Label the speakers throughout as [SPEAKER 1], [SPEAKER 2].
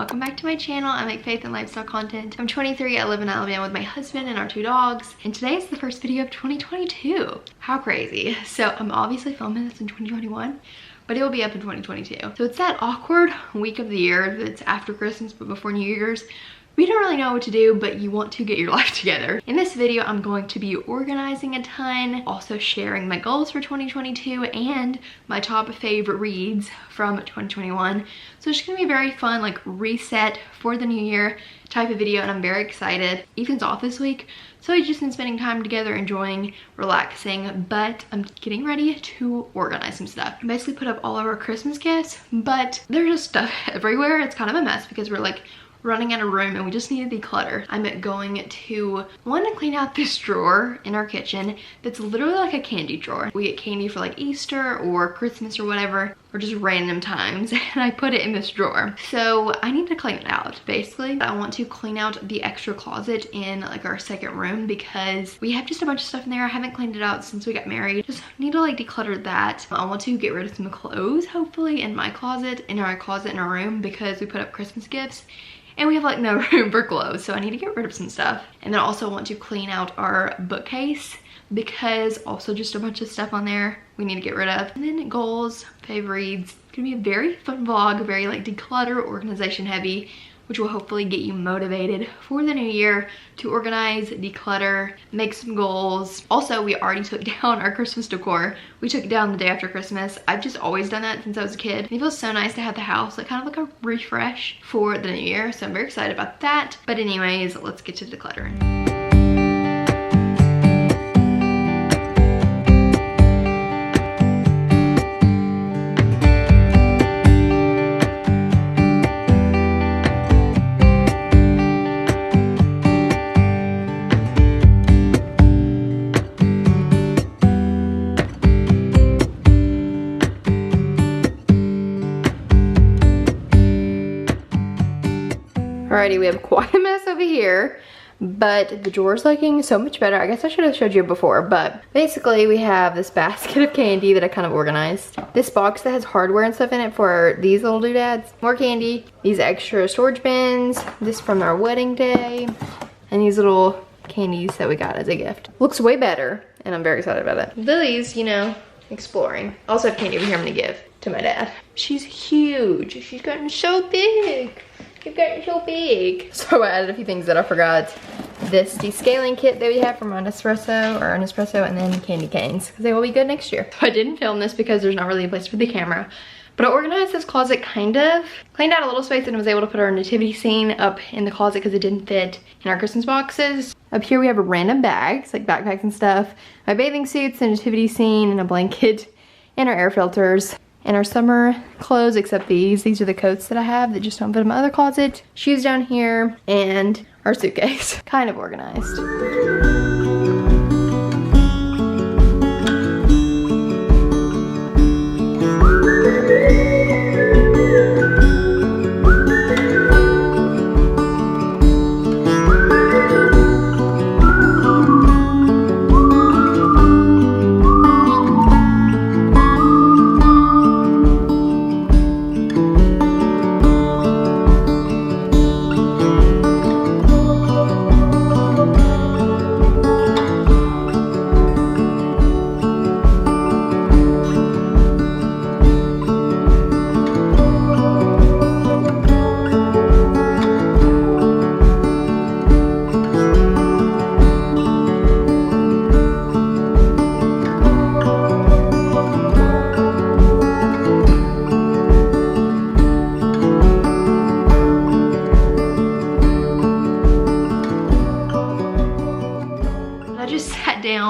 [SPEAKER 1] welcome back to my channel. I make faith and lifestyle content. I'm 23, I live in Alabama with my husband and our 2 dogs, and today is the first video of 2022. How crazy. So I'm obviously filming this in 2021, but it will be up in 2022. So it's that awkward week of the year that's after Christmas but before New Year's. We don't really know what to do, but you want to get your life together. In this video, I'm going to be organizing a ton, also sharing my goals for 2022 and my top favorite reads from 2021. So it's just gonna be a very fun, like, reset for the new year type of video, and I'm very excited. Ethan's off this week, so he's just been spending time together, enjoying, relaxing, but I'm getting ready to organize some stuff. I basically put up all of our Christmas gifts, but there's just stuff everywhere. It's kind of a mess because we're like running out of room and we just need to declutter. I'm going to want to clean out this drawer in our kitchen that's literally like a candy drawer. We get candy for like Easter or Christmas or whatever, or just random times, and I put it in this drawer. So I need to clean it out. Basically, I want to clean out the extra closet in like our second room because we have just a bunch of stuff in there. I haven't cleaned it out since we got married. Just need to like declutter that. I want to get rid of some clothes, hopefully, in my closet, in our closet in our room, because we put up Christmas gifts and we have like no room for clothes, so I need to get rid of some stuff. And then I also want to clean out our bookcase because also just a bunch of stuff on there we need to get rid of. And then goals, favorites. It's gonna be a very fun vlog, very like declutter, organization heavy, which will hopefully get you motivated for the new year to organize, declutter, make some goals. Also, we already took down our Christmas decor. We took it down the day after Christmas. I've just always done that since I was a kid. It feels so nice to have the house like kind of like a refresh for the new year, so I'm very excited about that. But anyways, let's get to decluttering. Alrighty, we have quite a mess over here, but the drawer's looking so much better. I guess I should have showed you before, but basically we have this basket of candy that I kind of organized. This box that has hardware and stuff in it for these little doodads. More candy, these extra storage bins, this from our wedding day, and these little candies that we got as a gift. Looks way better, and I'm very excited about it. Lily's, you know, exploring. I also have candy over here I'm gonna give to my dad. She's huge. She's gotten so big. You've gotten so big. So I added a few things that I forgot. This descaling kit that we have from an espresso, and then candy canes, because they will be good next year. So I didn't film this because there's not really a place for the camera, but I organized this closet kind of. Cleaned out a little space and was able to put our nativity scene up in the closet because it didn't fit in our Christmas boxes. Up here we have random bags, like backpacks and stuff. My bathing suits, the nativity scene, and a blanket, and our air filters. And our summer clothes, except these. These are the coats that I have that just don't fit in my other closet. Shoes down here, and our suitcase. Kind of organized.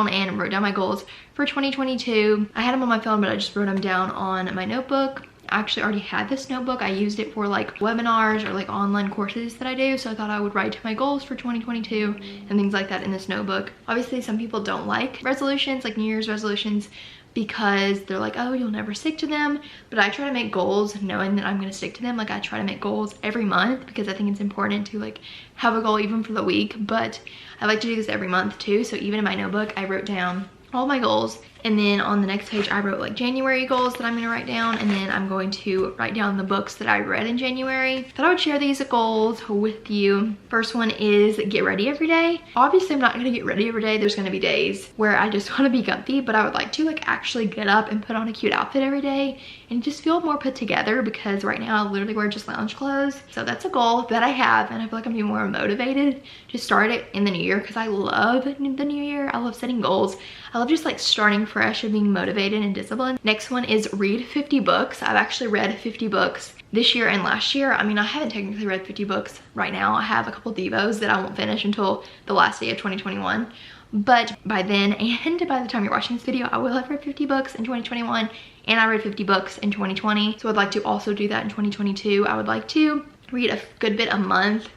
[SPEAKER 1] And wrote down my goals for 2022. I had them on my phone, but I just wrote them down on my notebook. I actually already had this notebook. I used it for like webinars or like online courses that I do, so I thought I would write my goals for 2022 and things like that in this notebook. Obviously some people don't like resolutions, like New Year's resolutions, because they're like, oh, you'll never stick to them. But I try to make goals knowing that I'm going to stick to them. Like I try to make goals every month because I think it's important to like have a goal even for the week. But I like to do this every month too. So even in my notebook, I wrote down all my goals, and then on the next page I wrote like January goals that I'm going to write down, and then I'm going to write down the books that I read in January. Thought I would share these goals with you. First one is get ready every day. Obviously I'm not going to get ready every day. There's going to be days where I just want to be comfy, but I would like to like actually get up and put on a cute outfit every day and just feel more put together, because right now I literally wear just lounge clothes. So that's a goal that I have, and I feel like I'm being more motivated to start it in the new year because I love the new year. I love setting goals. I love just like starting fresh and being motivated and disciplined. Next one is read 50 books. I've actually read 50 books this year and last year. I mean, I haven't technically read 50 books right now. I have a couple devos that I won't finish until the last day of 2021. But by then, and by the time you're watching this video, I will have read 50 books in 2021, and I read 50 books in 2020. So I'd like to also do that in 2022. I would like to read a good bit a month,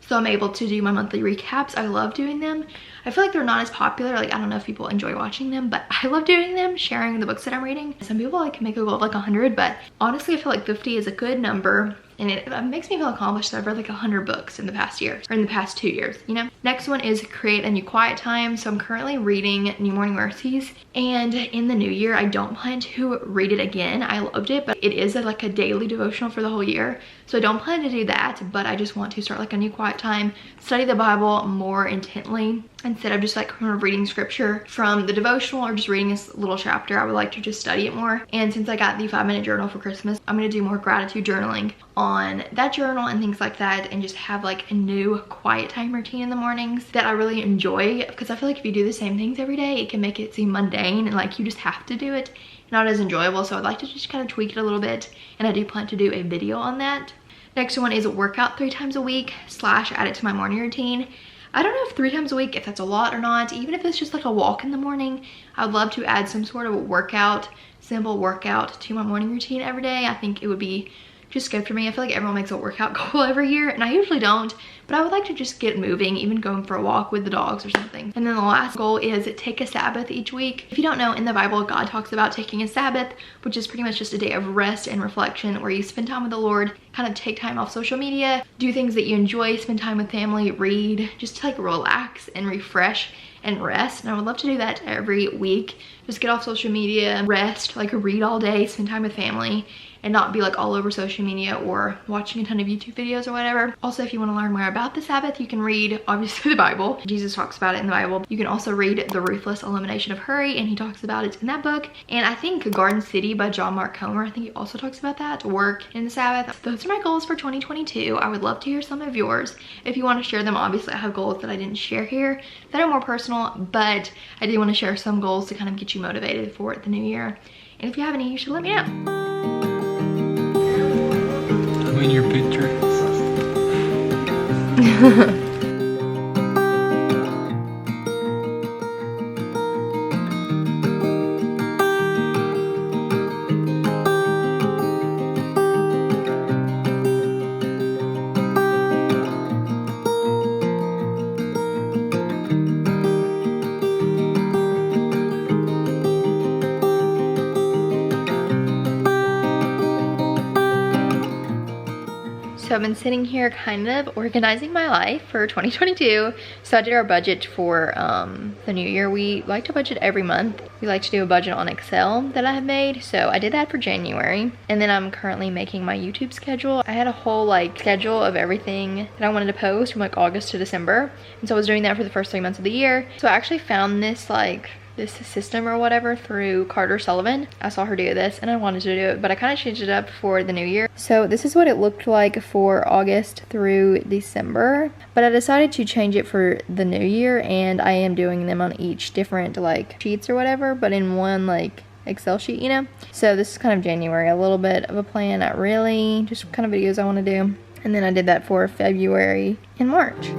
[SPEAKER 1] so I'm able to do my monthly recaps. I love doing them. I feel like they're not as popular. Like, I don't know if people enjoy watching them, but I love doing them, sharing the books that I'm reading. Some people like make a goal of like 100, but honestly, I feel like 50 is a good number. And it makes me feel accomplished that I've read like 100 books in the past year, or in the past 2 years, you know? Next one is create a new quiet time. So I'm currently reading New Morning Mercies, and in the new year, I don't plan to read it again. I loved it, but it is like a daily devotional for the whole year. So I don't plan to do that, but I just want to start like a new quiet time, study the Bible more intently, instead of just like kind of reading scripture from the devotional or just reading this little chapter. I would like to just study it more. And since I got the 5-minute journal for Christmas, I'm gonna do more gratitude journaling on that journal and things like that, and just have like a new quiet time routine in the mornings that I really enjoy, because I feel like if you do the same things every day, it can make it seem mundane and like you just have to do it, not as enjoyable. So I'd like to just kind of tweak it a little bit, and I do plan to do a video on that. Next one is workout 3 times a week / add it to my morning routine. I don't know if 3 times a week, if that's a lot or not. Even if it's just like a walk in the morning, I would love to add some sort of a workout, simple workout to my morning routine every day. I think it would be just good for me. I feel like everyone makes a workout goal every year, and I usually don't, but I would like to just get moving, even going for a walk with the dogs or something. And then the last goal is take a Sabbath each week. If you don't know, in the Bible, God talks about taking a Sabbath, which is pretty much just a day of rest and reflection where you spend time with the Lord, kind of take time off social media, do things that you enjoy, spend time with family, read, just to like relax and refresh and rest. And I would love to do that every week. Just get off social media, rest, like read all day, spend time with family, and not be like all over social media or watching a ton of YouTube videos or whatever. Also, if you want to learn more about the Sabbath, you can read obviously the Bible. Jesus talks about it in the Bible. You can also read The Ruthless Elimination of Hurry, and he talks about it in that book. And I think Garden City by John Mark Comer, I think he also talks about that, work in the Sabbath. Those are my goals for 2022. I would love to hear some of yours. If you want to share them, obviously I have goals that I didn't share here that are more personal, but I do want to share some goals to kind of get you motivated for the new year. And if you have any, you should let me know.
[SPEAKER 2] I'm in your picture.
[SPEAKER 1] So I've been sitting here kind of organizing my life for 2022. So I did our budget for the new year. We like to budget every month. We like to do a budget on Excel that I have made. So I did that for January. And then I'm currently making my YouTube schedule. I had a whole like schedule of everything that I wanted to post from like August to December. And so I was doing that for the first 3 months of the year. So I actually found this this system or whatever through Carter Sullivan. I saw her do this and I wanted to do it, but I kind of changed it up for the new year. So this is what it looked like for August through December, but I decided to change it for the new year, and I am doing them on each different like sheets or whatever, but in one like Excel sheet, you know? So this is kind of January, a little bit of a plan, not really, just kind of videos I want to do. And then I did that for February and March.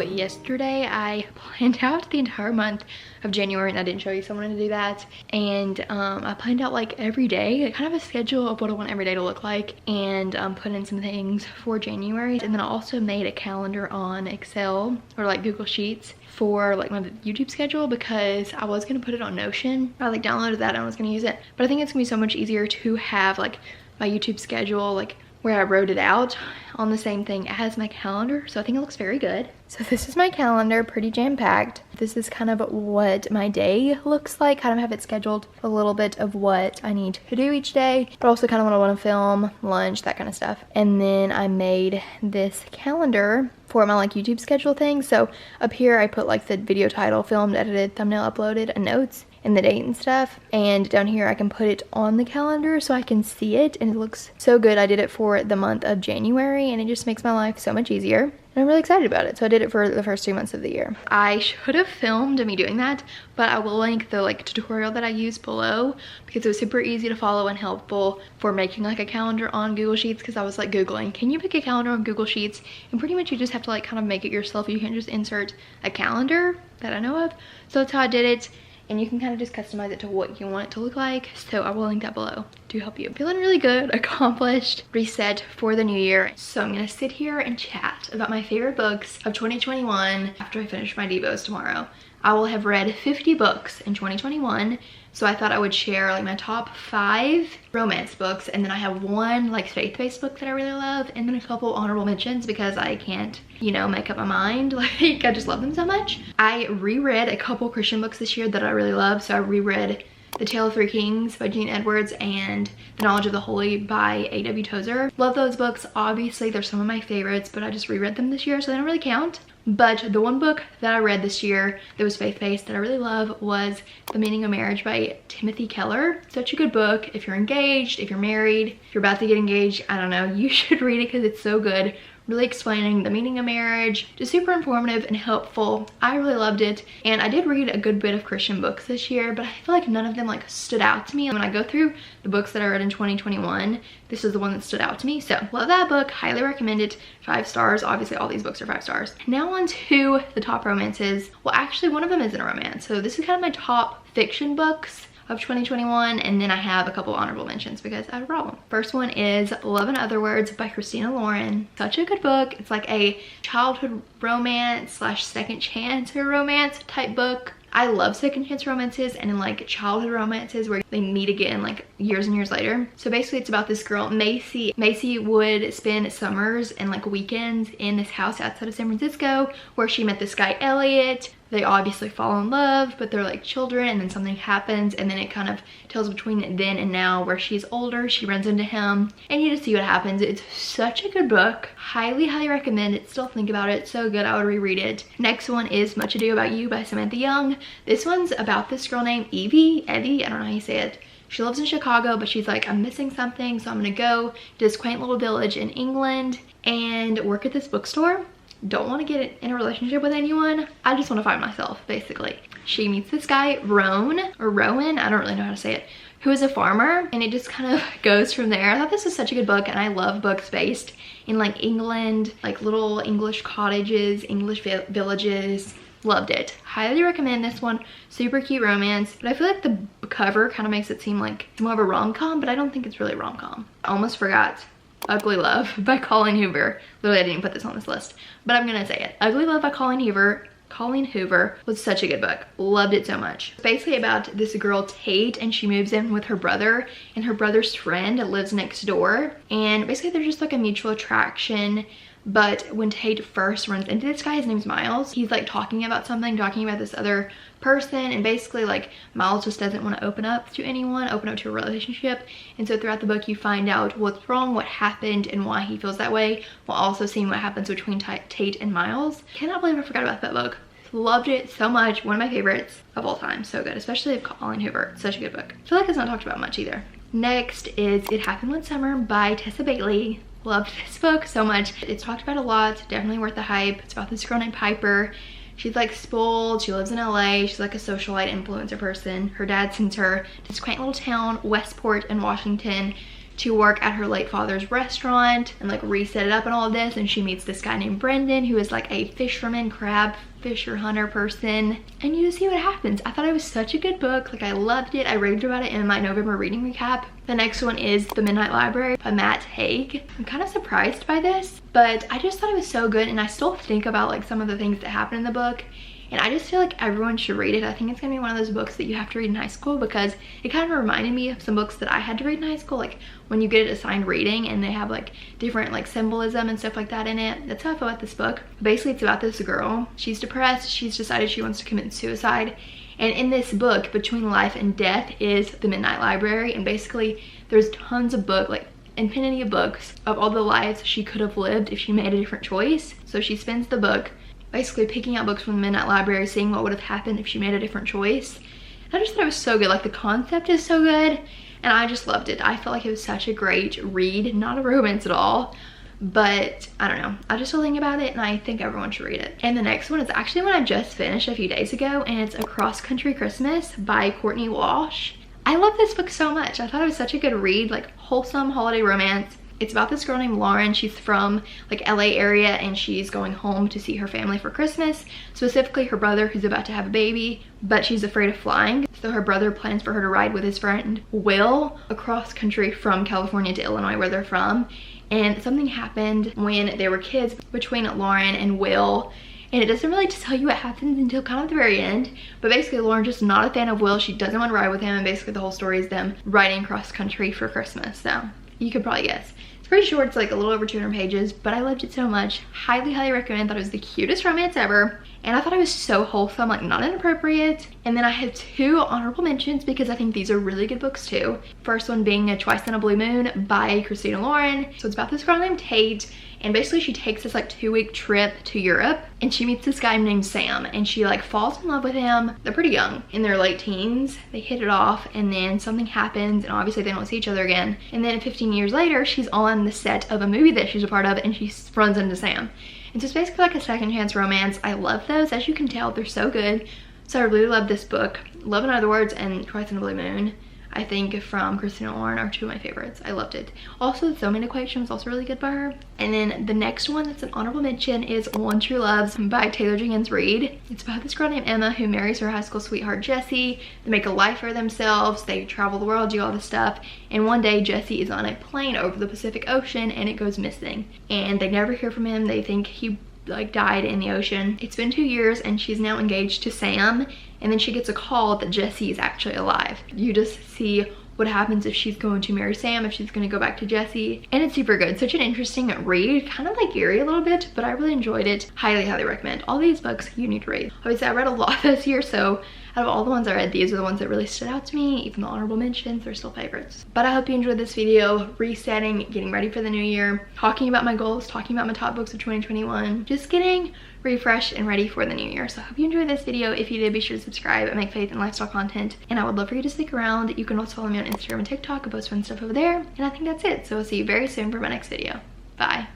[SPEAKER 1] Yesterday I I planned out the entire month of January, and I didn't show you, so I wanted to do that. And I planned out like every day, like kind of a schedule of what I want every day to look like, and put in some things for January. And then I also made a calendar on Excel or like Google Sheets for like my YouTube schedule, because I was gonna put it on Notion. I like downloaded that and I was gonna use it, but I think it's gonna be so much easier to have like my YouTube schedule like where I wrote it out on the same thing as my calendar. So I think it looks very good. So this is my calendar, pretty jam-packed. This is kind of what my day looks like. Kind of have it scheduled a little bit of what I need to do each day, but also kind of what I want to film, lunch, that kind of stuff. And then I made this calendar for my like YouTube schedule thing. So up here I put like the video title, filmed, edited, thumbnail uploaded, and notes, and the date and stuff. And down here I can put it on the calendar so I can see it, and it looks so good. I did it for the month of January, and it just makes my life so much easier, and I'm really excited about it. So I did it for the first 3 months of the year. I should have filmed me doing that, but I will link the like tutorial that I used below, because it was super easy to follow and helpful for making like a calendar on Google Sheets. Because I was like googling, can you make a calendar on Google Sheets? And pretty much you just have to like kind of make it yourself. You can just insert a calendar that I know of. So that's how I did it. And you can kind of just customize it to what you want it to look like. So I will link that below to help you. Feeling really good, accomplished, reset for the new year. So I'm gonna sit here and chat about my favorite books of 2021 after I finish my devos tomorrow. I will have read 50 books in 2021. So I thought I would share like my top 5 romance books, and then I have one like faith-based book that I really love, and then a couple honorable mentions because I can't, you know, make up my mind. Like, I just love them so much. I reread a couple Christian books this year that I really love. So I reread The Tale of Three Kings by Jean Edwards and The Knowledge of the Holy by A.W. Tozer. Love those books. Obviously, they're some of my favorites, but I just reread them this year, so they don't really count. But the one book that I read this year that was faith-based that I really love was The Meaning of Marriage by Timothy Keller. Such a good book. If you're engaged, if you're married, if you're about to get engaged, I don't know, you should read it because it's so good. Really explaining the meaning of marriage. Just super informative and helpful. I really loved it. And I did read a good bit of Christian books this year, but I feel like none of them like stood out to me. When I go through the books that I read in 2021, this is the one that stood out to me. So love that book, highly recommend it. 5 stars. Obviously all these books are 5 stars. Now on to the top romances. Well, actually one of them isn't a romance. So this is kind of my top fiction books of 2021, and then I have a couple honorable mentions because I have a problem. First one is Love in Other Words by Christina Lauren. Such a good book. It's like a childhood romance slash second chance romance type book. I love second chance romances and in like childhood romances where they meet again like years and years later. So basically it's about this girl, Macy. Macy would spend summers and like weekends in this house outside of San Francisco where she met this guy, Elliot. They obviously fall in love, but they're like children, and then something happens, and then it kind of tells between then and now where she's older, she runs into him, and you just see what happens. It's such a good book. Highly, highly recommend it. Still think about it. So good. I would reread it. Next one is Much Ado About You by Samantha Young. This one's about this girl named Evie, I don't know how you say it. She lives in Chicago, but she's like, I'm missing something, so I'm gonna go to this quaint little village in England and work at this bookstore. Don't want to get in a relationship with anyone. I just want to find myself, basically. She meets this guy, Rowan, I don't really know how to say it, who is a farmer, and it just kind of goes from there. I thought this was such a good book, and I love books based in like England, like little English cottages, English villages. Loved it. Highly recommend this one. Super cute romance, but I feel like the cover kind of makes it seem like it's more of a rom-com, but I don't think it's really a rom-com. Almost forgot Ugly Love by Colleen Hoover. Literally, I didn't put this on this list, but I'm gonna say it. Ugly Love by Colleen Hoover was such a good book. Loved it so much. It's basically about this girl, Tate, and she moves in with her brother, and her brother's friend lives next door. And basically they're just like a mutual attraction. But when Tate first runs into this guy, his name's Miles, he's like talking about this other person, and basically like Miles just doesn't want to open up to anyone, open up to a relationship. And so throughout the book you find out what's wrong, what happened, and why he feels that way, while also seeing what happens between Tate and Miles. Cannot believe I forgot about that book. Loved it so much. One of my favorites of all time. So good, especially of Colleen Hoover. Such a good book. I feel like it's not talked about much either. Next is It Happened One Summer by Tessa Bailey. Loved this book so much. It's talked about a lot. Definitely worth the hype. It's about this girl named Piper. She's like spoiled. She lives in LA. She's like a socialite influencer person. Her dad sends her to this quaint little town, Westport in Washington, to work at her late father's restaurant and like reset it up and all of this. And she meets this guy named Brendan, who is like a fisherman, crab fisher hunter person, and you just see what happens. I thought it was such a good book. Like, I loved it. I raved about it in my November reading recap. The next one is The Midnight Library by Matt Haig. I'm kind of surprised by this, but I just thought it was so good, and I still think about like some of the things that happen in the book, and I just feel like everyone should read it. I think it's gonna be one of those books that you have to read in high school, because it kind of reminded me of some books that I had to read in high school, like when you get it assigned reading and they have like different like symbolism and stuff like that in it. That's how I feel about this book. Basically, it's about this girl. She's depressed. She's decided she wants to commit suicide. And in this book, between life and death is the Midnight Library. And basically, there's tons of books, like infinity of books of all the lives she could have lived if she made a different choice. So she spends the book basically picking out books from the Midnight Library, seeing what would have happened if she made a different choice. And I just thought it was so good. Like, the concept is so good, and I just loved it. I felt like it was such a great read. Not a romance at all, but I don't know. I just still think about it, and I think everyone should read it. And the next one is actually one I just finished a few days ago, and it's A Cross-Country Christmas by Courtney Walsh. I love this book so much. I thought it was such a good read, like wholesome holiday romance. It's about this girl named Lauren. She's from like LA area, and she's going home to see her family for Christmas, specifically her brother, who's about to have a baby, but she's afraid of flying. So her brother plans for her to ride with his friend Will across country from California to Illinois, where they're from. And something happened when they were kids between Lauren and Will, and it doesn't really tell you what happens until kind of the very end. But basically, Lauren's just not a fan of Will. She doesn't want to ride with him, and basically the whole story is them riding cross country for Christmas. So you could probably guess. It's pretty short. It's like a little over 200 pages, but I loved it so much. Highly, highly recommend. Thought it was the cutest romance ever. And I thought it was so wholesome, like not inappropriate. And then I have two honorable mentions because I think these are really good books too. First one being A Twice on a Blue Moon by Christina Lauren. So it's about this girl named Tate, and basically she takes this like 2-week trip to Europe, and she meets this guy named Sam, and she like falls in love with him. They're pretty young, in their late teens. They hit it off, and then something happens, and obviously they don't see each other again. And then 15 years later, she's on the set of a movie that she's a part of, and she runs into Sam. And so it's basically like a second chance romance. I love those. As you can tell, they're so good. So I really love this book. Love in Other Words and Twice on a Blue Moon, I think, from Christina Lauren, are two of my favorites. I loved it. Also, The Filming Equation was also really good by her. And then the next one that's an honorable mention is One True Loves by Taylor Jenkins Reid. It's about this girl named Emma who marries her high school sweetheart Jesse. They make a life for themselves. They travel the world, do all this stuff. And one day Jesse is on a plane over the Pacific Ocean, and it goes missing. And they never hear from him. They think he like died in the ocean. It's been 2 years, and she's now engaged to Sam, and then she gets a call that Jesse is actually alive. You just see what happens if she's going to marry Sam, if she's going to go back to Jesse. And it's super good. Such an interesting read, kind of like eerie a little bit, but I really enjoyed it. Highly, highly recommend. All these books you need to read. Obviously, I read a lot this year, so out of all the ones I read, these are the ones that really stood out to me. Even the honorable mentions, they're still favorites. But I hope you enjoyed this video, resetting, getting ready for the new year, talking about my goals, talking about my top books of 2021, just getting refreshed and ready for the new year. So I hope you enjoyed this video. If you did, be sure to subscribe. I make faith and lifestyle content, and I would love for you to stick around. You can also follow me on Instagram and TikTok. I post fun stuff over there, and I think that's it. So I'll see you very soon for my next video. Bye.